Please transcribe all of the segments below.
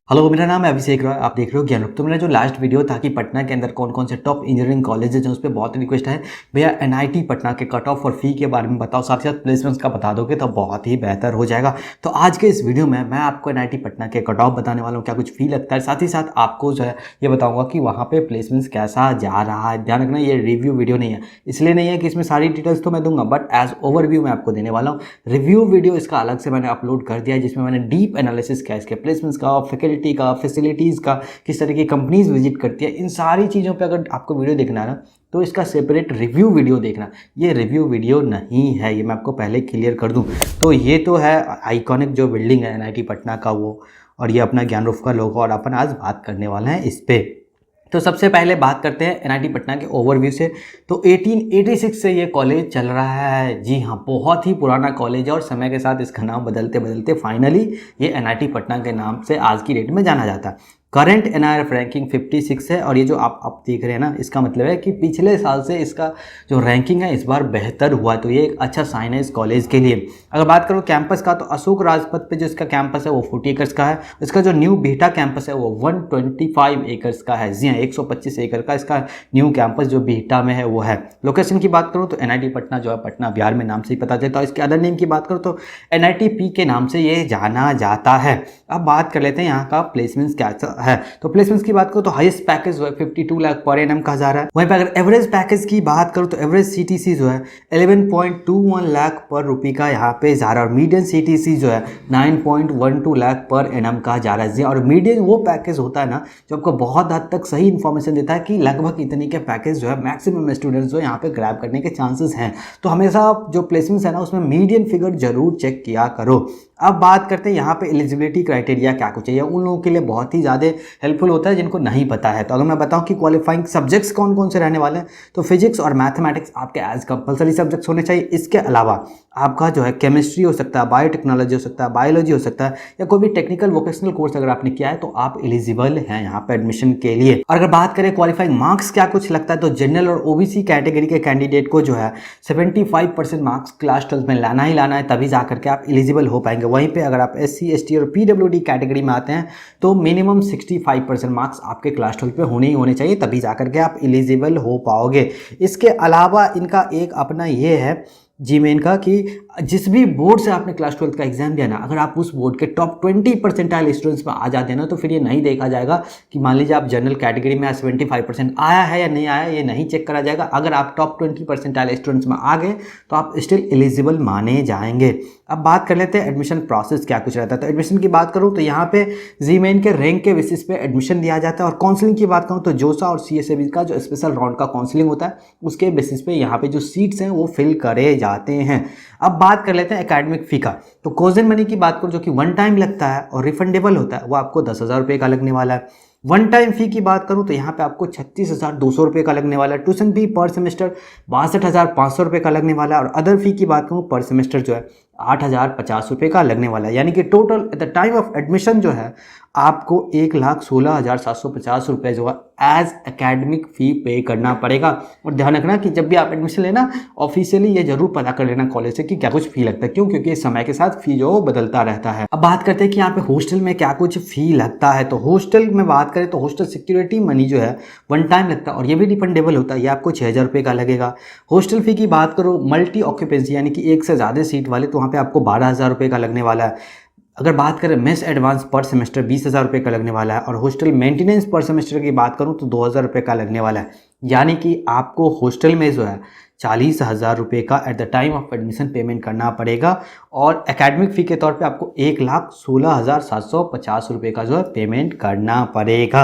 Hello, मेरा नाम है अभिषेक रॉय। आप देख रहे हो ज्ञानरूप। तो मेरा जो लास्ट वीडियो था कि पटना के अंदर कौन कौन से टॉप इंजीनियरिंग कॉलेजेस हैं, उस पर बहुत रिक्वेस्ट है भैया एनआईटी पटना के कट ऑफ और फी के बारे में बताओ, साथ ही साथ प्लेसमेंट्स का बता दोगे तो बहुत ही बेहतर हो जाएगा। तो आज के इस वीडियो में मैं आपको एनआईटी पटना के कट ऑफ बताने वाला हूँ, क्या कुछ फी लगता है, साथ ही साथ आपको जो है ये बताऊँगा कि वहाँ पर प्लेसमेंट्स कैसा जा रहा है। ध्यान रखना, ये रिव्यू वीडियो नहीं है, इसलिए नहीं है कि इसमें सारी डिटेल्स तो मैं दूंगा, बट एज ओवरव्यू मैं आपको देने वाला हूँ। रिव्यू वीडियो इसका अलग से मैंने अपलोड कर दिया है, जिसमें मैंने डीप एनालिसिस किया इसके प्लेसमेंट्स का, फैकल्टी का, फैसिलिटीज़ का, किस तरह की कंपनीज विजिट करती है, इन सारी चीज़ों पे अगर आपको वीडियो देखना है ना तो इसका सेपरेट रिव्यू वीडियो देखना। ये रिव्यू वीडियो नहीं है, ये मैं आपको पहले क्लियर कर दूं। तो ये तो है आइकॉनिक जो बिल्डिंग है एनआईटी पटना का वो, और ये अपना ज्ञानरूप का लोगो, और अपन आज बात करने वाले हैं इस पे। तो सबसे पहले बात करते हैं एनआईटी पटना के ओवरव्यू से। तो 1886 से ये कॉलेज चल रहा है। जी हाँ, बहुत ही पुराना कॉलेज है और समय के साथ इसका नाम बदलते बदलते फाइनली ये एनआईटी पटना के नाम से आज की डेट में जाना जाता है। करंट एनआईआरएफ रैंकिंग 56 है, और ये जो आप देख रहे हैं ना, इसका मतलब है कि पिछले साल से इसका जो रैंकिंग है इस बार बेहतर हुआ, तो ये एक अच्छा साइन है इस कॉलेज के लिए। अगर बात करो कैंपस का, तो अशोक राजपथ पे जो इसका कैंपस है वो 40 एकर्स का है। इसका जो न्यू बीटा कैंपस है वो 125 एकर्स का है। जी हाँ, 125 एकड़ का इसका न्यू कैंपस जो बीटा में है वो है। लोकेशन की बात करूँ तो एनआईटी पटना जो है पटना बिहार में नाम से ही पता चलता है। इसके अदर नेम की बात करूँ तो एनआईटीपी के नाम से ये जाना जाता है। अब बात कर लेते हैं यहाँ का प्लेसमेंट्स क्या है। तो प्लेसमेंट्स की बात करो तो हाईएस्ट पैकेज जो है 52 लाख पर एनम कहा जा रहा है। वहीं पे अगर एवरेज पैकेज की बात करो तो एवरेज सीटीसी जो है 11.21 लाख पर रुपये का यहाँ पे जा रहा है, और मीडियन सीटीसी जो है 9.12 लाख पर एनम कहा जा रहा है। और मीडियन वो पैकेज होता है ना जो आपको बहुत हद तक सही इन्फॉर्मेशन देता है कि लगभग इतने के पैकेज जो है मैक्सिमम स्टूडेंट्स जो यहाँ पे ग्रैब करने के चांसेस हैं। तो हमेशा जो प्लेसमेंट्स है ना उसमें मीडियन फिगर जरूर चेक किया करो। अब बात करते हैं यहाँ पे एलिजिबिलिटी क्राइटेरिया क्या कुछ है। उन लोगों के लिए बहुत ही ज़्यादा हेल्पफुल होता है जिनको नहीं पता है। तो अगर मैं बताऊँ कि क्वालिफाइंग सब्जेक्ट्स कौन कौन से रहने वाले हैं, तो फिजिक्स और मैथमेटिक्स आपके एज कंपलसरी सब्जेक्ट्स होने चाहिए। इसके अलावा आपका जो है केमिस्ट्री हो सकता है, बायोटेक्नोलॉजी हो सकता है, बायोलॉजी हो सकता है, या कोई भी टेक्निकल वोकेशनल कोर्स अगर आपने किया है तो आप एलिजिबल हैं यहाँ पे एडमिशन के लिए। और अगर बात करें क्वालिफाइंग मार्क्स क्या कुछ लगता है, तो जनरल और ओबीसी कैटेगरी के कैंडिडेट को जो है 75% मार्क्स क्लास 12 में लाना ही लाना है, तभी जाकर के आप एलिजिबल हो पाएंगे। वहीं पे अगर आप एससी, एसटी और पीडब्ल्यूडी कैटेगरी में आते हैं तो मिनिमम 65% मार्क्स आपके क्लास 12 पे होने ही होने चाहिए, तभी जाकर के आप एलिजिबल हो पाओगे। इसके अलावा इनका एक अपना ये है जी मेन का कि जिस भी बोर्ड से आपने क्लास 12 का एग्जाम दिया ना, अगर आप उस बोर्ड के टॉप 20 परसेंटाइल स्टूडेंट्स में आ जाते हैं ना, तो फिर ये नहीं देखा जाएगा कि मान लीजिए आप जनरल कैटेगरी में 75% आया है या नहीं आया, ये नहीं चेक करा जाएगा। अगर आप टॉप 20 परसेंटाइल स्टूडेंट्स में आ गए तो आप स्टिल एलिजिबल माने जाएंगे। अब बात कर लेते हैं एडमिशन प्रोसेस क्या कुछ रहता है। तो एडमिशन की बात करूँ तो यहाँ पे जी मेन के रैंक के बेसिस पे एडमिशन दिया जाता है। और काउंसलिंग की बात करूँ तो जोसा और सीएसएबी का जो स्पेशल राउंड का काउंसलिंग होता है उसके बेसिस पे यहाँ पे जो सीट्स हैं वो फिल करे जाते हैं। अब बात कर लेते हैं एकेडमिक फी का। तो कोजन मनी की बात करूँ जो कि वन टाइम लगता है और रिफंडेबल होता है, वो आपको 10,000 रुपये का लगने वाला है। वन टाइम फी की बात करूँ तो यहाँ पे आपको 36,200 रुपये का लगने वाला है। ट्यूशन फी पर सेमेस्टर 62,500 रुपये का लगने वाला है। और अदर फी की बात करूँ पर सेमेस्टर जो है 8,050 रुपये का लगने वाला है। यानी कि total at the time of admission जो है आपको 1,16,750 रुपये जो है एज एकेडमिक फ़ी पे करना पड़ेगा। और ध्यान रखना कि जब भी आप एडमिशन लेना ऑफिशियली ये जरूर पता कर लेना कॉलेज से कि क्या कुछ फ़ी लगता है, क्यों, क्योंकि समय के साथ फ़ी जो बदलता रहता है। अब बात करते हैं कि यहाँ पे हॉस्टल में क्या कुछ फ़ी लगता है। तो हॉस्टल में बात करें तो हॉस्टल सिक्योरिटी मनी जो है वन टाइम लगता है और ये भी रिफंडेबल होता है, ये आपको 6,000 रुपये का लगेगा। हॉस्टल फ़ी की बात करो मल्टी ऑक्यूपेंसी यानी कि एक से ज़्यादा सीट वाले, तो वहाँ पे आपको 12,000 रुपये का लगने वाला है। अगर बात करें मेस एडवांस पर सेमेस्टर 20,000 रुपये का लगने वाला है। और हॉस्टल मेंटेनेंस पर सेमेस्टर की बात करूं तो 2,000 रुपये का लगने वाला है। यानी कि आपको हॉस्टल में जो है 40,000 रुपये का at the time of admission payment करना पड़ेगा। और एकेडमिक फ़ी के तौर पे आपको 1,16,750 रुपये का जो है पेमेंट करना पड़ेगा।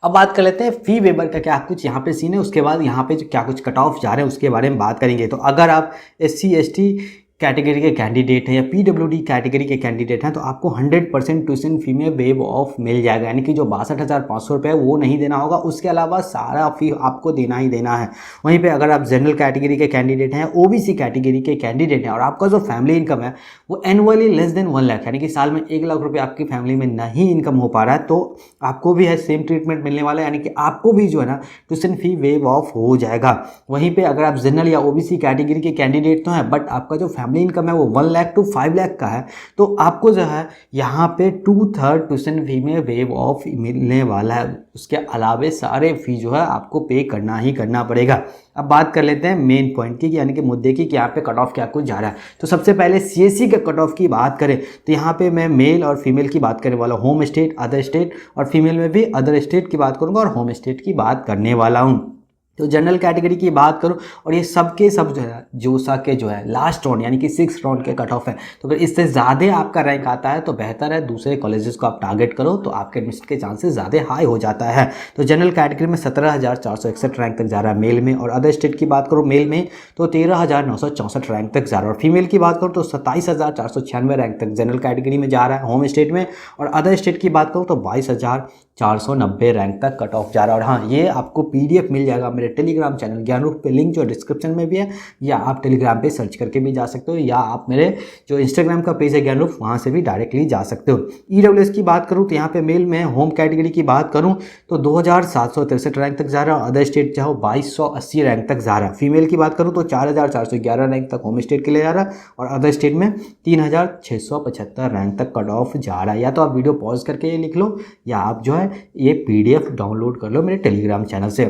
अब बात कर लेते हैं फ़ी वेबर का क्या कुछ यहाँ पे सीन है, उसके बाद यहाँ पे जो क्या कुछ कट ऑफ जा रहे हैं उसके बारे में बात करेंगे। तो अगर आप एससी, एसटी कैटेगरी के कैंडिडेट हैं या पीडब्ल्यूडी कैटेगरी के कैंडिडेट हैं तो आपको 100% ट्यूशन फी में वेव ऑफ मिल जाएगा। यानी कि जो 62,500 रुपये वो नहीं देना होगा, उसके अलावा सारा फी आपको देना ही देना है। वहीं पे अगर आप जनरल कैटेगरी के कैंडिडेट हैं, ओबीसी कैटेगरी के कैंडिडेट हैं और आपका जो फैमिली इनकम है वो एनुअली लेस देन 1 लाख यानी कि साल में 1 लाख रुपये आपकी फैमिली में नहीं इनकम हो पा रहा है, तो आपको भी है सेम ट्रीटमेंट मिलने वाला है। यानी कि आपको भी जो है ना ट्यूशन फी वेव ऑफ हो जाएगा। वहीं पर अगर आप जनरल या ओबीसी कैटेगरी के कैंडिडेट तो हैं बट आपका जो फैमिली फैमिली इनकम है वो 1 लाख टू 5 लाख का है, तो आपको जो है यहाँ पे 2/3 ट्यूशन फी में वेव ऑफ मिलने वाला है। उसके अलावे सारे फी जो है आपको पे करना ही करना पड़ेगा। अब बात कर लेते हैं मेन पॉइंट की, यानी कि मुद्दे की कि यहाँ पे कट ऑफ क्या कुछ जा रहा है। तो सबसे पहले सीएससी के कट ऑफ की बात करें तो यहाँ पे मैं मेल और फीमेल की बात करने वाला हूँ, होम स्टेट, अदर स्टेट, और फीमेल में भी अदर स्टेट की बात करूँगा और होम स्टेट की बात करने वाला हूँ। तो जनरल कैटेगरी की बात करूं और ये सब के सब जो है जोसा के जो है लास्ट राउंड यानी कि 6 राउंड के कट ऑफ है। तो अगर इससे ज़्यादा आपका रैंक आता है तो बेहतर है, दूसरे कॉलेजेस को आप टारगेट करो तो आपके एडमिशन के चांसेस ज़्यादा हाई हो जाता है। तो जनरल कैटेगरी में 17,461 रैंक तक जा रहा है मेल में, और अदर स्टेट की बात करूँ मेल में तो 13,964 रैंक तक जा रहा है, और फीमेल की बात करूँ तो 27,496 रैंक तक जनरल कैटेगरी में जा रहा है होम स्टेट में, और अदर स्टेट की बात करूँ तो 22,490 रैंक तक कट ऑफ जा रहा है। और हाँ, ये आपको पीडीएफ मिल जाएगा मेरे टेलीग्राम चैनल ज्ञानरूप पे, लिंक जो डिस्क्रिप्शन में भी है, या आप टेलीग्राम पे सर्च करके भी जा सकते हो, या आप मेरे जो इंस्टाग्राम का पेज है ज्ञानरूप वहाँ से भी डायरेक्टली जा सकते हो। ईडब्ल्यूएस की बात करूँ तो यहाँ पे मेल में होम कैटेगरी की बात करूँ तो 2,763 रैंक तक जा रहा है, अदर स्टेट चाहो 2,280 रैंक तक जा रहा है। फीमेल की बात करूँ तो 4,411 रैंक तक होम स्टेट के लिए जा रहा है, और अदर स्टेट में 3,675 रैंक तक कट ऑफ जा रहा है। या तो आप वीडियो पॉज करके ये लिख लो, या आप जो है ये पीडीएफ डाउनलोड कर लो मेरे टेलीग्राम चैनल से।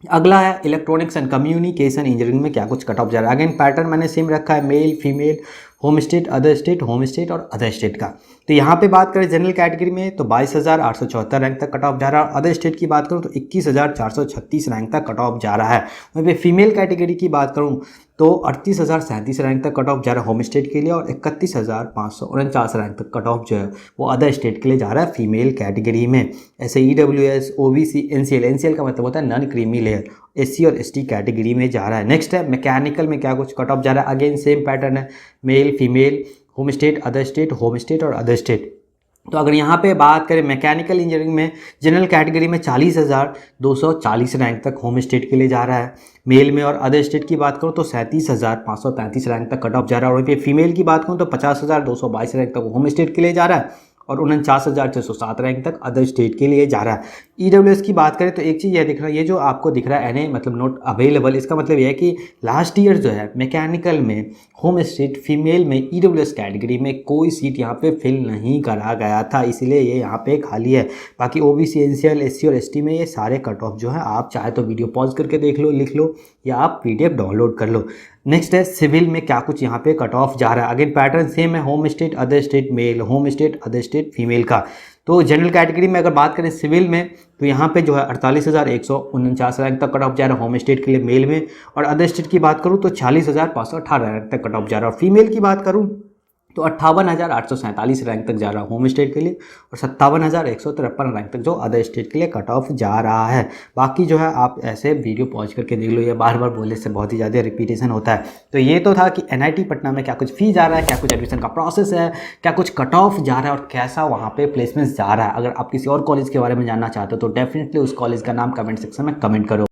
अगला है इलेक्ट्रॉनिक्स एंड कम्युनिकेशन इंजीनियरिंग में क्या कुछ कट ऑफ जा रहा है। अगेन पैटर्न मैंने सेम रखा है, male female home state home state और अदर स्टेट का। तो यहाँ पे बात करें जनरल कैटेगरी में तो 22,874 रैंक तक कट ऑफ जा रहा है, अदर स्टेट की बात करूँ तो 21,436 रैंक तक कट ऑफ जा रहा है। वहीं पे फीमेल कैटेगरी की बात करूँ तो 38,037 रैंक तक कट ऑफ जा रहा है होम स्टेट के लिए, और 31,549 रैंक तक कट ऑफ जो है वो अदर स्टेट के लिए जा रहा है फीमेल कैटेगरी में। ऐसे ईडब्ल्यूएस, ओबीसी, एनसीएल का मतलब होता है नॉन क्रीमी लेयर, एससी और एसटी कैटेगरी में जा रहा है। नेक्स्ट है मैकेनिकल में क्या कुछ कट ऑफ जा रहा है। अगेन सेम पैटर्न है, male female home state home state और अदर स्टेट। तो अगर यहाँ पे बात करें मैकेनिकल इंजीनियरिंग में जनरल कैटेगरी में 40,240 रैंक तक होम स्टेट के लिए जा रहा है मेल में, और अदर स्टेट की बात करूँ तो 37,533 रैंक तक कट ऑफ जा रहा है। और वहीं पे फीमेल की बात करूँ तो 50,222 रैंक तक होम स्टेट के लिए जा रहा है, और 49,607 रैंक तक अदर स्टेट के लिए जा रहा है। ईडब्ल्यूएस की बात करें तो एक चीज़ यह दिख रहा है, ये जो आपको दिख रहा है एनए मतलब नोट अवेलेबल, इसका मतलब यह है कि लास्ट ईयर जो है मैकेनिकल में होम स्टेट फीमेल में ईडब्ल्यूएस कैटेगरी में कोई सीट यहाँ पे फिल नहीं करा गया था, इसलिए ये यहाँ पे खाली है। बाकी ओबीसी, एनसीएल, एससी और एसटी में ये सारे कट ऑफ जो है आप चाहे तो वीडियो पॉज करके देख लो, लिख लो, या आप पीडीएफ डाउनलोड कर लो। नेक्स्ट है सिविल में क्या कुछ यहाँ पे कट ऑफ जा रहा है। अगेन पैटर्न सेम है, home state other state male, home state other state female का। तो जनरल कैटेगरी में अगर बात करें सिविल में तो यहाँ पे जो है 48,149 रैंक तक कट ऑफ जा रहा है होम स्टेट के लिए मेल में, और अदर स्टेट की बात करूँ तो 46,518 रैंक तक कट ऑफ जा रहा है। और फीमेल की बात करूँ तो 58,847 रैंक तक जा रहा है होम स्टेट के लिए, और 57,153 रैंक तक जो अदर स्टेट के लिए कट ऑफ जा रहा है। बाकी जो है आप ऐसे वीडियो पॉज करके देख लो, ये बार बार बोलने से बहुत ही ज़्यादा रिपीटेशन होता है। तो ये तो था कि एनआईटी पटना में क्या कुछ फी जा रहा है, क्या कुछ एडमिशन का प्रोसेस है, क्या कुछ कट ऑफ जा रहा है, और कैसा वहाँ पे प्लेसमेंट जा रहा है। अगर आप किसी और कॉलेज के बारे में जानना चाहते हो तो डेफिनेटली उस कॉलेज का नाम कमेंट सेक्शन में कमेंट करो।